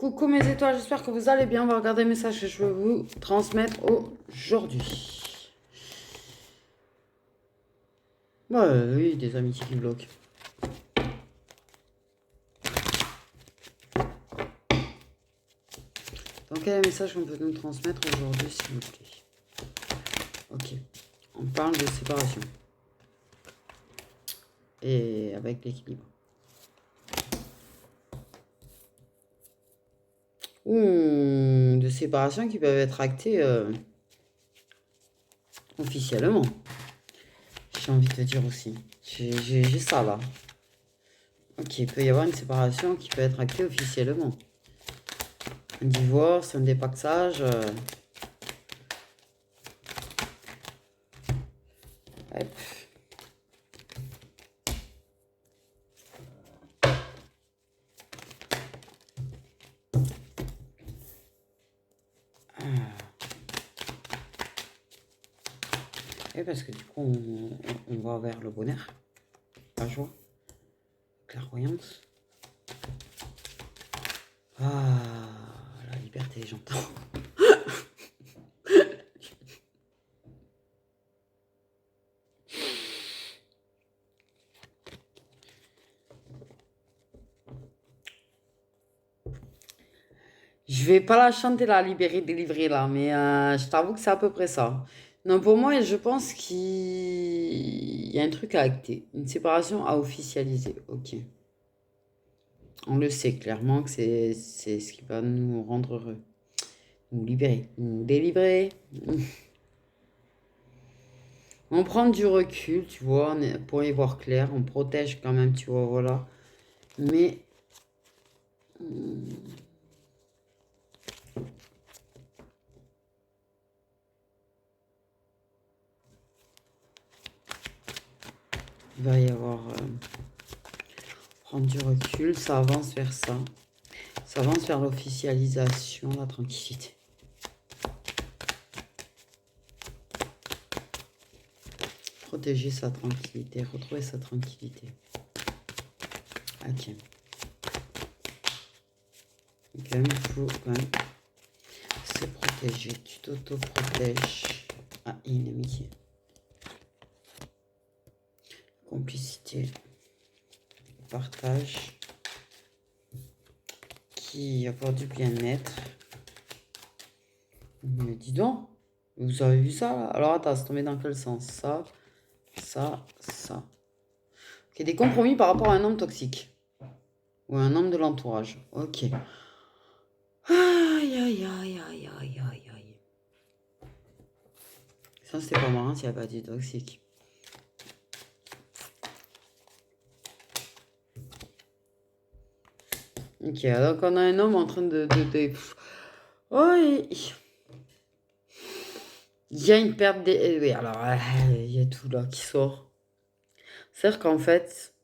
Coucou mes étoiles, j'espère que vous allez bien. On va regarder les messages que je veux vous transmettre aujourd'hui. Oui, des amitiés qui bloquent. Donc quel est le message qu'on peut nous transmettre aujourd'hui, s'il vous plaît? Ok, on parle de séparation. Et avec l'équilibre. Ou de séparation qui peuvent être actées officiellement. J'ai envie de te dire aussi. J'ai ça là. Ok, il peut y avoir une séparation qui peut être actée officiellement. Un divorce, un dépaxage. Hop. Et parce que du coup, on va vers le bonheur, la joie, clairvoyance. Ah, la liberté, j'entends. Je vais pas la chanter, la libérer, délivrer là, mais je t'avoue que c'est à peu près ça. Non, pour moi, je pense qu'il y a un truc à acter, une séparation à officialiser. Ok. On le sait clairement que c'est ce qui va nous rendre heureux. Nous libérer, nous délivrer. On prend du recul, tu vois, pour y voir clair. On protège quand même, tu vois, voilà. Mais il va y avoir prendre du recul, ça avance vers ça. Ça avance vers l'officialisation, la tranquillité. Protéger sa tranquillité, retrouver sa tranquillité. Ok. Donc il faut quand même se protéger. Tu t'auto-protèges. Ah, une amitié. Complicité. Partage. Qui apporte du bien-être. Mais dis donc, vous avez vu ça là? Alors attends, c'est tombé dans quel sens? Ça. Ok, des compromis par rapport à un homme toxique. Ou à un homme de l'entourage. Ok. Aïe, aïe, aïe, aïe, aïe, aïe, aïe. Ça, c'était pas marrant s'il n'y a pas du toxique. Ok, donc on a un homme en train de... Oh, il y a une perte des... Oui, alors, il y a tout là qui sort. C'est-à-dire qu'en fait,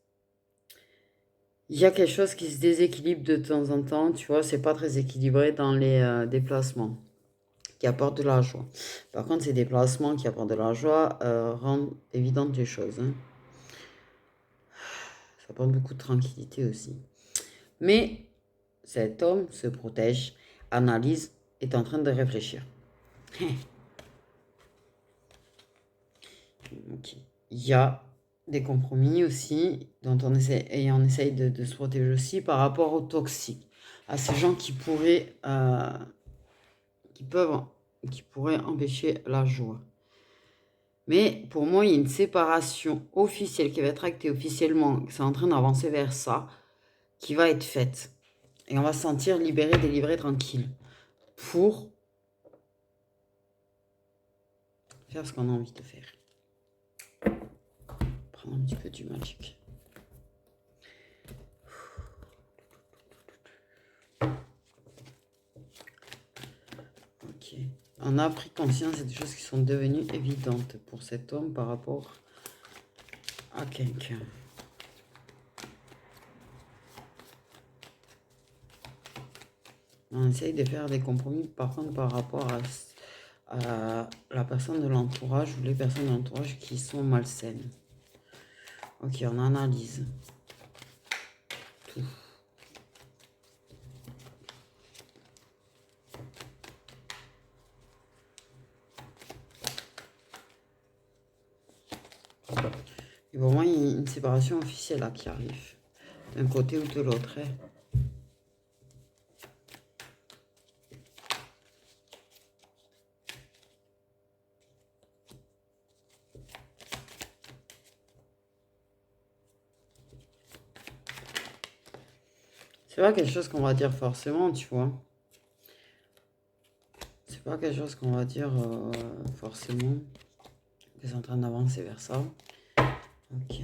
il y a quelque chose qui se déséquilibre de temps en temps, tu vois, c'est pas très équilibré dans les déplacements qui apportent de la joie. Par contre, ces déplacements qui apportent de la joie rendent évidentes les choses. Hein. Ça apporte beaucoup de tranquillité aussi. Mais cet homme se protège, analyse, est en train de réfléchir. Ok. Il y a des compromis aussi dont on essaie, et on essaye de se protéger aussi par rapport aux toxiques, à ces gens qui pourraient, qui pourraient empêcher la joie. Mais pour moi, il y a une séparation officielle qui va être actée officiellement, c'est en train d'avancer vers ça, qui va être faite. Et on va se sentir libéré, délivré, tranquille. Pour faire ce qu'on a envie de faire. Prendre un petit peu du magique. Ok. On a pris conscience des choses qui sont devenues évidentes pour cet homme par rapport à quelqu'un. On essaye de faire des compromis par contre par rapport à la personne de l'entourage ou les personnes de l'entourage qui sont malsaines. Ok, on analyse tout. Et pour moi, il y a une séparation officielle là qui arrive. D'un côté ou de l'autre. Hein. C'est pas quelque chose qu'on va dire forcément, tu vois. C'est pas quelque chose qu'on va dire forcément. Ils sont en train d'avancer vers ça. Ok.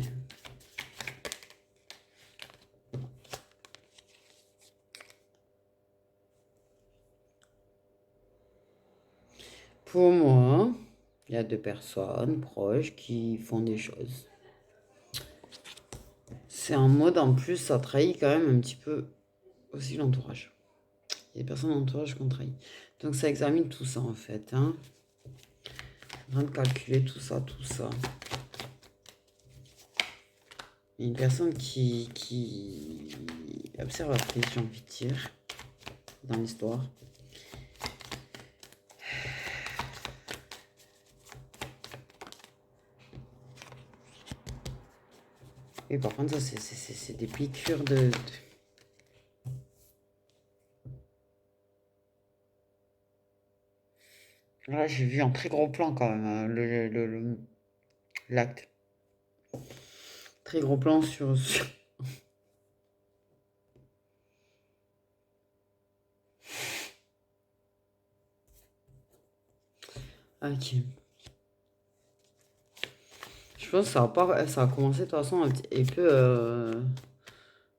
Pour moi, il y a deux personnes proches qui font des choses. C'est un mode en plus, ça trahit quand même un petit peu aussi l'entourage. Il y a des personnes d'entourage qu'on trahit. Donc ça examine tout ça en fait. Hein. En train de calculer tout ça, tout ça. Il y a une personne qui est observatrice, j'ai envie de dire, dans l'histoire. Et par contre, ça, c'est des piqûres de... Là, j'ai vu un très gros plan quand même, hein, l'acte. Très gros plan sur... Ok. Je pense que ça a commencé de toute façon un petit peu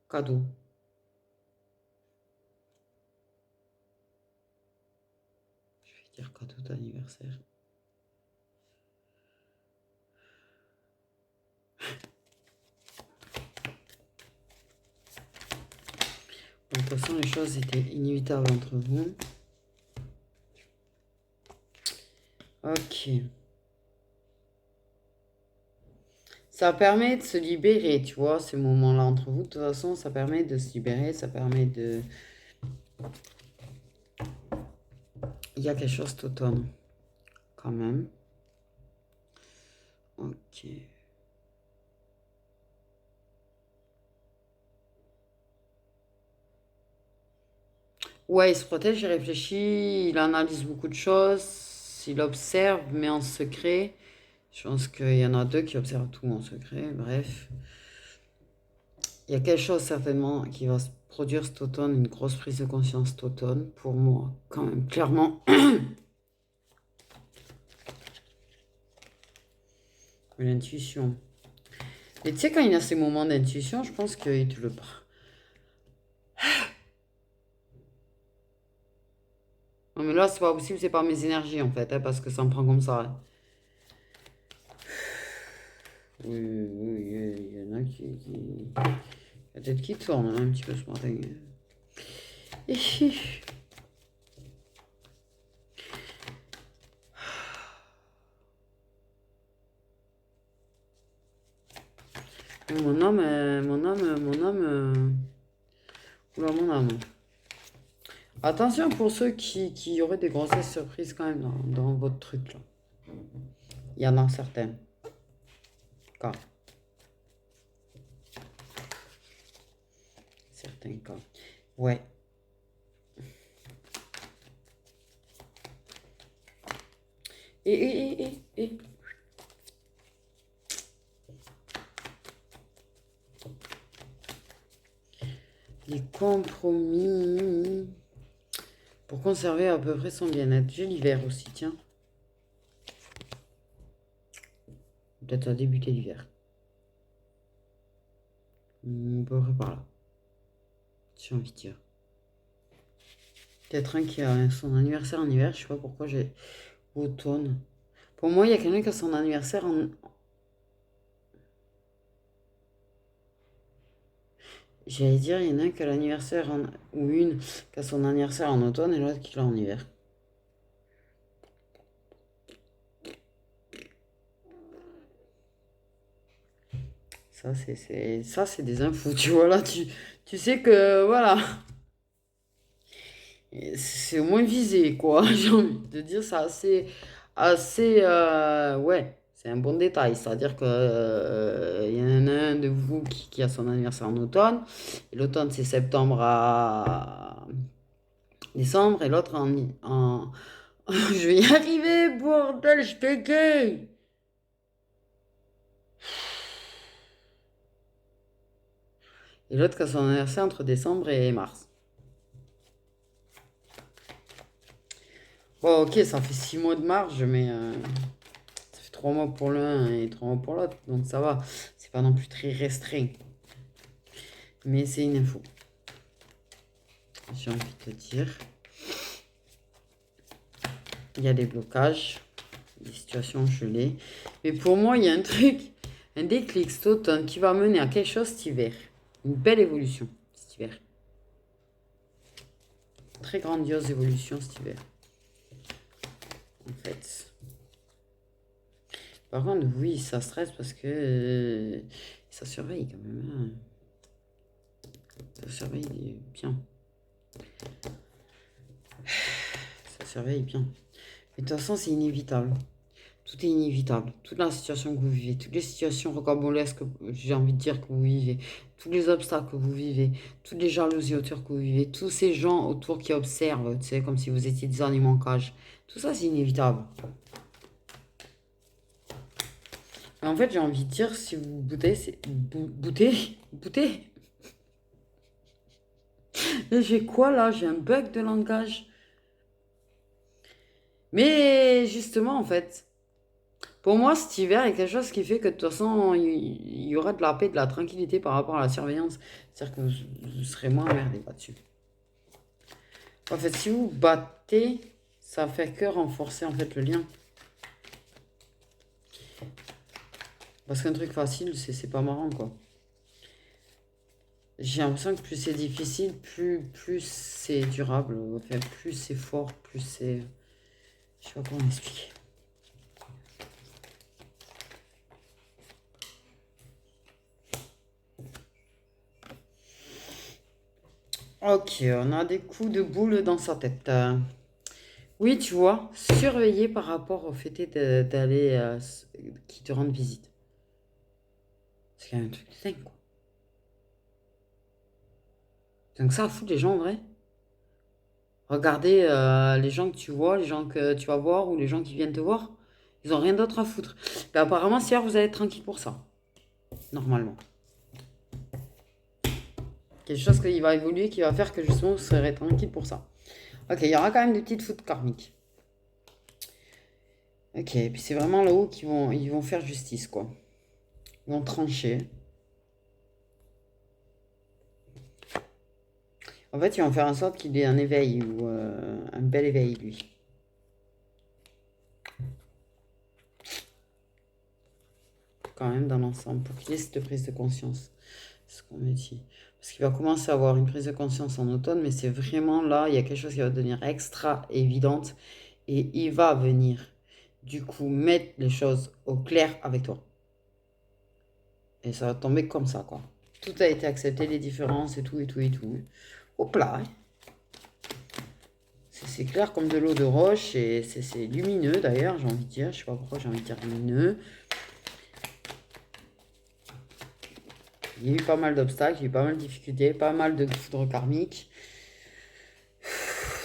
cadeau. Je vais dire cadeau d'anniversaire. De toute façon, les choses étaient inévitables entre vous. Ok. Ça permet de se libérer, tu vois, ces moments-là entre vous. De toute façon, ça permet de se libérer, ça permet de... Il y a quelque chose d'automne, quand même. Ok. Ouais, il se protège, il réfléchit, il analyse beaucoup de choses, il observe, mais en secret. Je pense qu'il y en a deux qui observent tout en secret, bref. Il y a quelque chose certainement qui va se produire cet automne, une grosse prise de conscience cet automne, pour moi, quand même, clairement. L'intuition. Et tu sais, quand il y a ces moments d'intuition, je pense qu'il te le... Non, mais là, c'est pas possible, c'est pas mes énergies, en fait, hein, parce que ça me prend comme ça. Hein. Oui, il y en a qui... La tête qui tourne hein, un petit peu ce matin. Mon âme, mon âme. Oula, mon âme. Attention pour ceux qui auraient des grossesses surprises quand même dans votre truc là. Il y en a certains cas. Certains cas. Ouais. Et. Les compromis pour conserver à peu près son bien-être. J'ai l'hiver aussi, tiens. Peut-être à débuter l'hiver. On peut par là. J'ai envie de dire. Peut-être un qui a son anniversaire en hiver. Je sais pas pourquoi j'ai automne. Pour moi, il y a quelqu'un qui a son anniversaire en... J'allais dire, il y en a un qui a l'anniversaire en... ou une qui a son anniversaire en automne et l'autre qui l'a en hiver. Ça, c'est des infos, tu vois, là, tu sais que, voilà, c'est au moins visé, quoi. J'ai envie de dire, c'est assez, ouais, C'est un bon détail. C'est-à-dire que, il y en a un de vous qui a son anniversaire en automne. Et l'automne, c'est septembre à décembre. Et l'autre en... Je vais y arriver, bordel, je bégaye. Et l'autre qui a son anniversaire entre décembre et mars. Bon, ok, ça fait 6 mois de marge, mais ça fait 3 mois pour l'un et 3 mois pour l'autre. Donc ça va. C'est pas non plus très restreint. Mais c'est une info. J'ai envie de te dire. Il y a des blocages, des situations gelées. Mais pour moi, il y a un truc, un déclic cet automne qui va mener à quelque chose cet hiver. Une belle évolution cet hiver. Très grandiose évolution cet hiver. En fait. Par contre, oui, ça stresse parce que ça surveille quand même. Hein. Ça surveille bien. Ça surveille bien. Mais de toute façon, c'est inévitable. Tout est inévitable. Toute la situation que vous vivez, toutes les situations rocambolesques, j'ai envie de dire, que vous vivez, tous les obstacles que vous vivez, toutes les jalousies autour que vous vivez, tous ces gens autour qui observent, tu sais, comme si vous étiez des animaux en cage. Tout ça, c'est inévitable. Mais en fait, j'ai envie de dire, si vous boutez, c'est... Boutez. J'ai quoi là? J'ai un bug de langage. Mais justement, en fait, pour moi, cet hiver, il y a quelque chose qui fait que de toute façon, il y aura de la paix, de la tranquillité par rapport à la surveillance. C'est-à-dire que vous serez moins emmerdé là-dessus. En fait, si vous battez, ça fait que renforcer en fait le lien. Parce qu'un truc facile, c'est pas marrant, quoi. J'ai l'impression que plus c'est difficile, plus c'est durable. Enfin, plus c'est fort, plus c'est... Je sais pas comment expliquer. Ok, on a des coups de boule dans sa tête. Oui, tu vois, surveiller par rapport au fait d'aller... qui te rendent visite. C'est quand même un truc de dingue, quoi. Donc ça fout les gens en vrai. Regardez les gens que tu vois, les gens que tu vas voir ou les gens qui viennent te voir. Ils ont rien d'autre à foutre. Mais apparemment, hier, vous allez être tranquille pour ça. Normalement. Quelque chose qui va évoluer, qui va faire que justement, vous serez tranquille pour ça. Ok, il y aura quand même des petites foudres karmiques. Ok, et puis c'est vraiment là-haut ils vont faire justice, quoi. Ils vont trancher. En fait, ils vont faire en sorte qu'il ait un éveil ou un bel éveil, lui. Quand même, dans l'ensemble, pour qu'il ait cette prise de conscience. C'est ce qu'on me dit. Parce qu'il va commencer à avoir une prise de conscience en automne, mais c'est vraiment là, il y a quelque chose qui va devenir extra évidente. Et il va venir, du coup, mettre les choses au clair avec toi. Et ça va tomber comme ça, quoi. Tout a été accepté, les différences et tout, et tout, et tout. Hop là. C'est clair comme de l'eau de roche et c'est lumineux d'ailleurs, j'ai envie de dire. Je sais pas pourquoi j'ai envie de dire lumineux. Il y a eu pas mal d'obstacles, il y a eu pas mal de difficultés, pas mal de foudre karmique.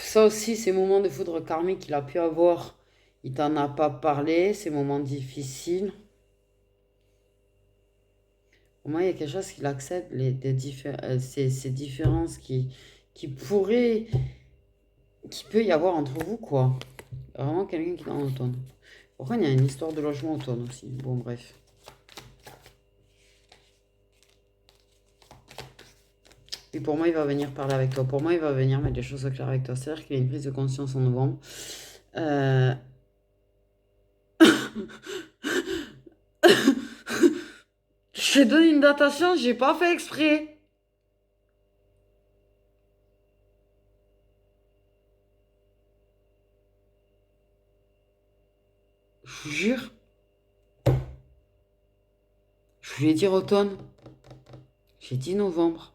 Ça aussi, ces moments de foudre karmique qu'il a pu avoir, il t'en a pas parlé, ces moments difficiles. Au moins, il y a quelque chose qu'il accepte, ces différences qui pourraient, qui peut y avoir entre vous, quoi. Vraiment quelqu'un qui est dans l'automne. Pourquoi il y a une histoire de logement automne aussi. Bon, bref. Et pour moi, il va venir parler avec toi. Pour moi, il va venir mettre les choses au clair avec toi. C'est-à-dire qu'il y a une prise de conscience en novembre. Je te donne une datation, j'ai pas fait exprès. Je vous jure. Je voulais dire automne. J'ai dit novembre.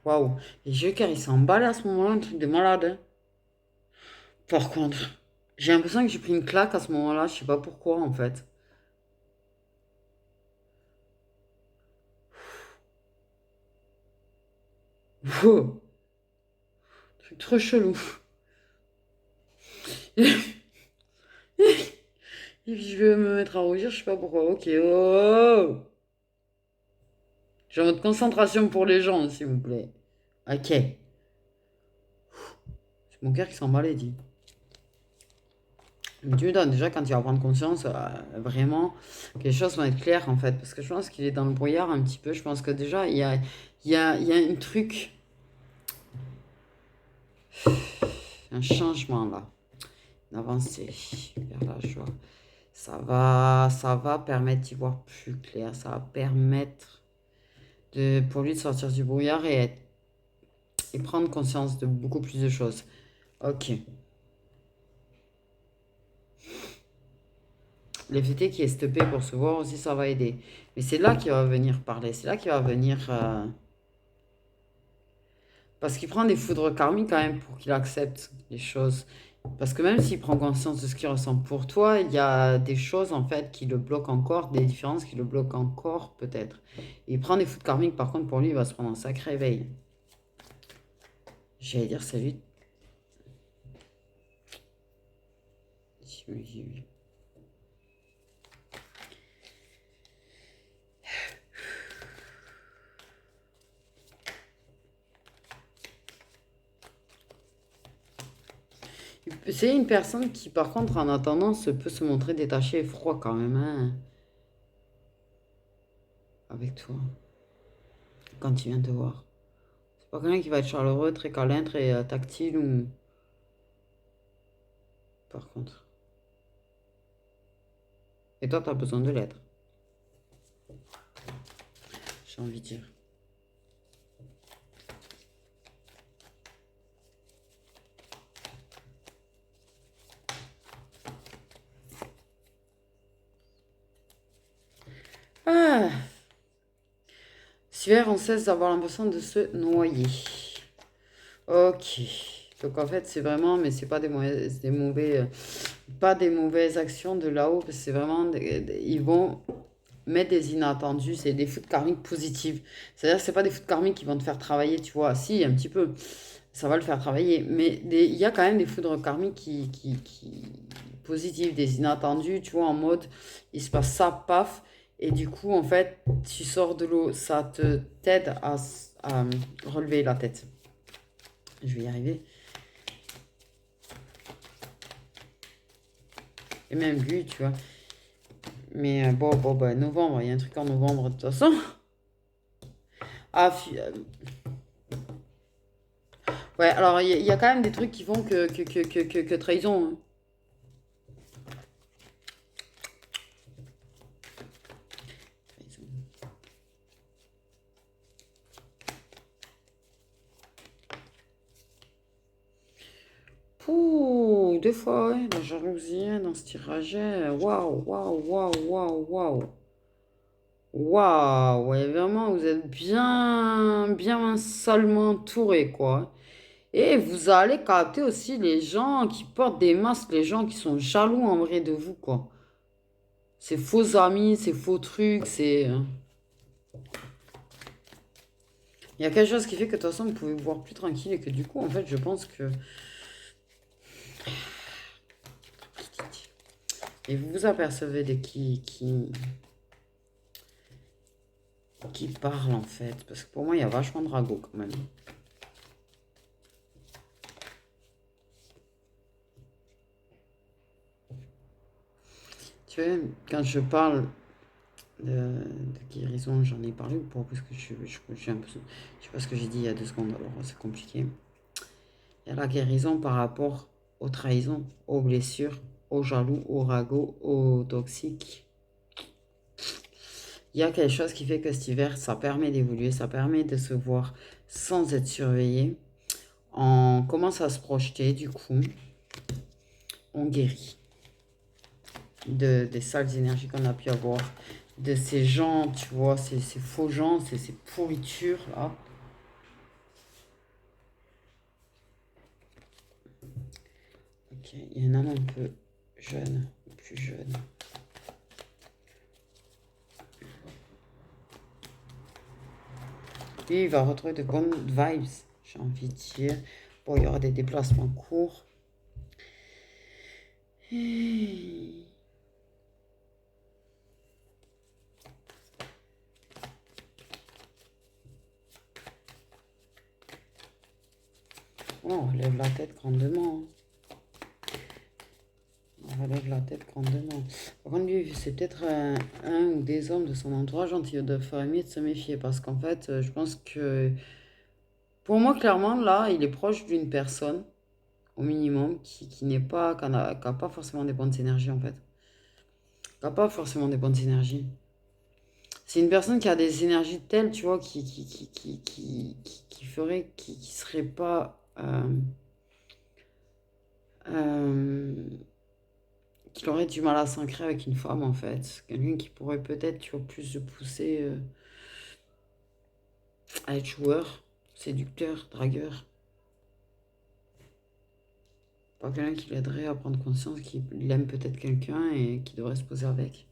Waouh. Les yeux car ils s'emballent à ce moment-là, un truc de malade. Hein. Par contre. J'ai l'impression que j'ai pris une claque à ce moment-là, je sais pas pourquoi en fait. Wow, truc trop chelou. Et puis je vais me mettre à rougir, je sais pas pourquoi. Ok, oh. J'ai votre concentration pour les gens, s'il vous plaît. Ok. C'est mon cœur qui s'emballe, dit. Mais tu me donnes déjà quand tu vas prendre conscience, vraiment, que les choses vont être claires en fait. Parce que je pense qu'il est dans le brouillard un petit peu. Je pense que déjà, il y a un truc, un changement là. Une avancée vers la joie. Ça va permettre d'y voir plus clair. Ça va permettre pour lui de sortir du brouillard et prendre conscience de beaucoup plus de choses. Ok. Le fait est qu'il est stoppé pour se voir aussi, ça va aider. Mais c'est là qu'il va venir parler. C'est là qu'il va venir. Parce qu'il prend des foudres karmiques quand même pour qu'il accepte les choses. Parce que même s'il prend conscience de ce qu'il ressent pour toi, il y a des choses en fait qui le bloquent encore, des différences qui le bloquent encore peut-être. Il prend des foudres karmiques, par contre pour lui, il va se prendre un sacré réveil. J'allais dire c'est lui. C'est une personne qui, par contre, en attendant, peut se montrer détaché et froid quand même, hein, avec toi, quand il vient te voir. C'est pas quelqu'un qui va être chaleureux, très câlin, très tactile ou... Par contre. Et toi, t'as besoin de l'être, j'ai envie de dire. Ah, cet hiver, on cesse d'avoir l'impression de se noyer. Ok. Donc en fait, c'est vraiment, mais c'est pas pas des mauvaises actions de là-haut, parce que c'est vraiment, ils vont mettre des inattendus, c'est des foudres karmiques positives. C'est-à-dire que c'est pas des foudres karmiques qui vont te faire travailler, tu vois. Si, un petit peu, ça va le faire travailler, mais il y a quand même des foudres karmiques qui positives, des inattendus, tu vois, en mode, il se passe ça, paf, et du coup, en fait, tu sors de l'eau, ça te t'aide à relever la tête. Je vais y arriver. Et même lui, tu vois. Mais bon, bah, novembre, il y a un truc en novembre de toute façon. Ah, ouais, alors il y a quand même des trucs qui font que trahison, hein. Trahison. Pouh, deux fois, ouais, la jalousie hein, dans ce tirage. Waouh, waouh, waouh, waouh, waouh. Waouh, ouais, vraiment, vous êtes bien, bien salement entouré, quoi. Et vous allez capter aussi les gens qui portent des masques, les gens qui sont jaloux en vrai de vous, quoi. Ces faux amis, ces faux trucs, c'est... Il y a quelque chose qui fait que de toute façon, vous pouvez vous voir plus tranquille et que du coup, en fait, je pense que... Et vous vous apercevez de qui parle, en fait. Parce que pour moi, il y a vachement de ragots, quand même. Tu vois, quand je parle de guérison, j'en ai parlé ou pas? Parce que je suis un peu... Je sais pas ce que j'ai dit il y a 2 secondes, alors c'est compliqué. Il y a la guérison par rapport aux trahisons, aux blessures, aux jaloux, aux ragots, aux toxiques. Il y a quelque chose qui fait que cet hiver, ça permet d'évoluer, ça permet de se voir sans être surveillé. On commence à se projeter, du coup, on guérit des sales énergies qu'on a pu avoir, de ces gens, tu vois, ces faux gens, ces pourritures là. Ok. Ok, il y a un homme un peu jeune, plus jeune. Lui, il va retrouver de bonnes vibes, j'ai envie de dire. Bon, il y aura des déplacements courts. Hey. Oh, on relève la tête grandement. On relève la tête grandement. Par contre, lui, c'est peut-être un ou des hommes de son entourage dont il ferait mieux de se méfier. Parce qu'en fait, je pense que... Pour moi, clairement, là, il est proche d'une personne, au minimum, qui n'est pas... Qui n'a pas forcément des bonnes énergies, en fait. Qui n'a pas forcément des bonnes énergies. C'est une personne qui a des énergies telles, tu vois, qui ferait... Qui serait pas... qu'il aurait du mal à s'ancrer avec une femme en fait. Quelqu'un qui pourrait peut-être, tu vois, plus se pousser à être joueur, séducteur, dragueur. Pas quelqu'un qui l'aiderait à prendre conscience qu'il aime peut-être quelqu'un et qu'il devrait se poser avec.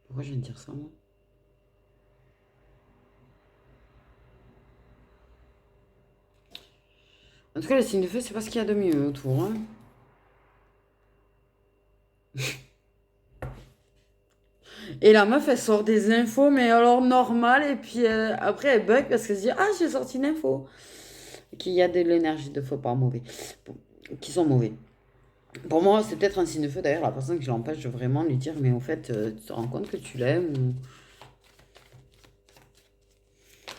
Pourquoi je viens de dire ça, moi? En tout cas, les signes de feu, c'est pas ce qu'il y a de mieux autour. Hein. Et la meuf, elle sort des infos, mais alors normales, et puis après, elle bug parce qu'elle se dit, ah, j'ai sorti une info. Qu'il y a de l'énergie de feu pas mauvais. Bon, qui sont mauvais. Pour moi, c'est peut-être un signe de feu d'ailleurs, la personne qui l'empêche de vraiment lui dire, mais au fait, tu te rends compte que tu l'aimes ou...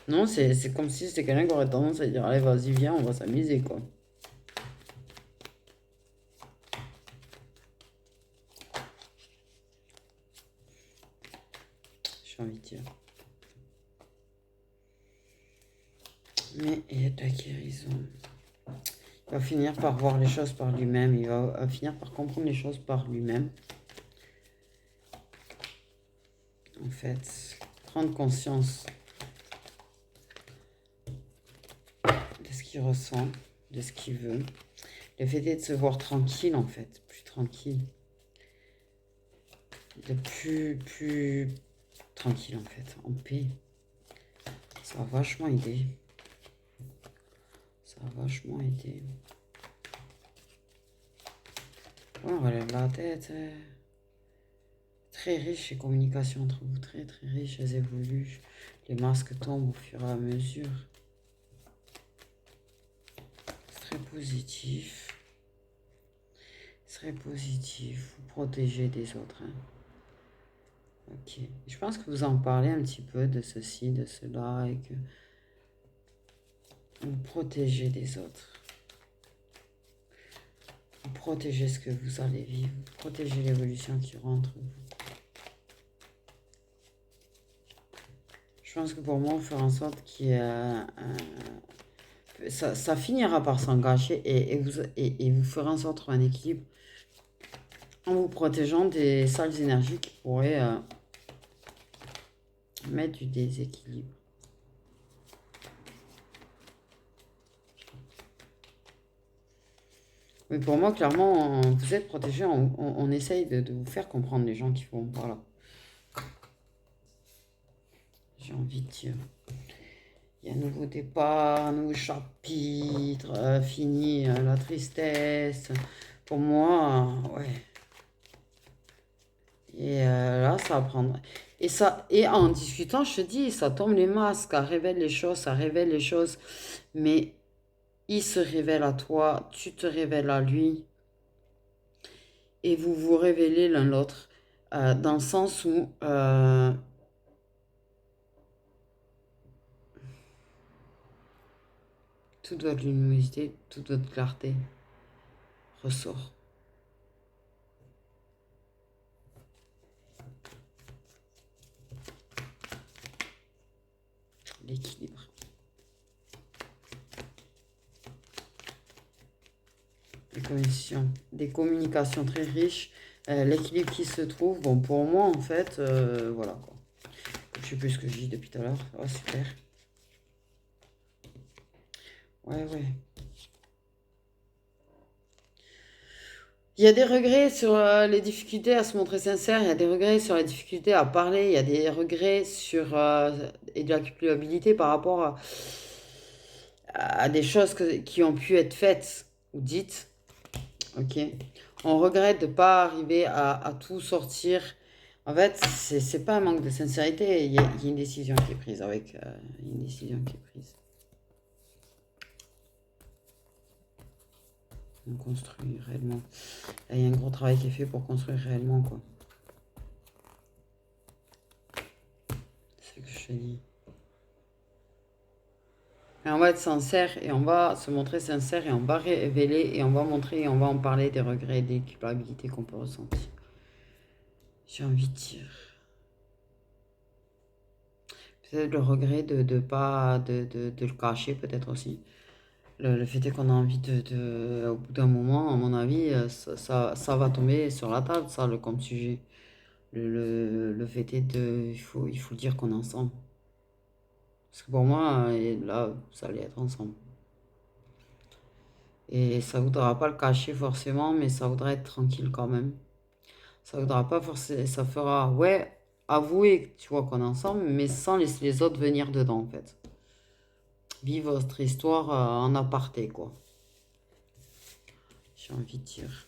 Non, c'est comme si c'était quelqu'un qui aurait tendance à dire, allez, vas-y, viens, on va s'amuser, quoi. J'ai envie de dire. Mais il y a de la guérison. Il va finir par voir les choses par lui-même, il va finir par comprendre les choses par lui-même. En fait, prendre conscience de ce qu'il ressent, de ce qu'il veut. Le fait est de se voir tranquille, en fait, plus tranquille. De plus tranquille, en fait, en paix. Ça a vachement aidé. Ça a vachement aidé. Ouais, on relève la tête. Très riche les communications entre vous, très très riches, elles évoluent. Les masques tombent au fur et à mesure. C'est très positif. C'est très positif. Vous protégez des autres. Hein. Ok. Je pense que vous en parlez un petit peu de ceci, de cela, et que vous protégez des autres. Vous protégez ce que vous allez vivre. Vous protégez l'évolution qui rentre. Je pense que pour moi, faire en sorte qu'il y ait ça finira par s'engager et vous ferez en sorte un équilibre en vous protégeant des sales énergies qui pourraient mettre du déséquilibre. Mais pour moi, clairement, vous êtes protégé. On essaye de vous faire comprendre les gens qui vont par là. J'ai envie de dire. Il y a un nouveau départ, un nouveau chapitre, fini la tristesse. Pour moi, ouais. Et là, ça va prendre. Et en discutant, je te dis, ça tombe les masques, ça révèle les choses, ça révèle les choses. Mais il se révèle à toi, tu te révèles à lui. Et vous vous révélez l'un l'autre. Dans le sens où toute votre luminosité, toute votre clarté ressort. L'équilibre. Des communications très riches. L'équilibre qui se trouve, bon, pour moi, en fait, voilà quoi. Je sais plus ce que je dis depuis tout à l'heure. Oh, super. Ouais, ouais. Il y a des regrets sur les difficultés à se montrer sincère, il y a des regrets sur la difficulté à parler, il y a des regrets sur et de la culpabilité par rapport à des choses qui ont pu être faites ou dites. Ok. On regrette de ne pas arriver à tout sortir. En fait, c'est pas un manque de sincérité, il y a une décision qui est prise avec. Il y a une décision qui est prise. On construit réellement. Là, il y a un gros travail qui est fait pour construire réellement, quoi. C'est ce que je te dis. Et on va être sincère et on va se montrer sincère et on va révéler et on va montrer et on va en parler des regrets et des culpabilités qu'on peut ressentir. J'ai envie de dire. Peut-être le regret de pas de le cacher, peut-être aussi. Le fait est qu'on a envie au bout d'un moment, à mon avis, ça va tomber sur la table, ça, comme sujet. Le fait est il faut dire qu'on est ensemble. Parce que pour moi, là, ça allait être ensemble. Et ça voudra pas le cacher forcément, mais ça voudra être tranquille quand même. Ça voudra pas forcément, ça fera, ouais, avouer, tu vois, qu'on est ensemble, mais sans laisser les autres venir dedans, en fait. Vivre votre histoire en aparté, quoi. J'ai envie de dire.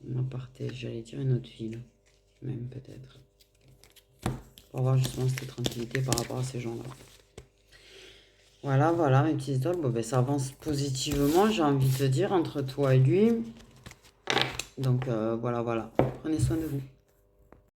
En aparté, j'allais dire une autre ville, même peut-être. Pour avoir justement cette tranquillité par rapport à ces gens-là. Voilà, voilà, mes petites idoles. Bon, ben, ça avance positivement, j'ai envie de te dire, entre toi et lui. Donc, voilà, voilà. Prenez soin de vous.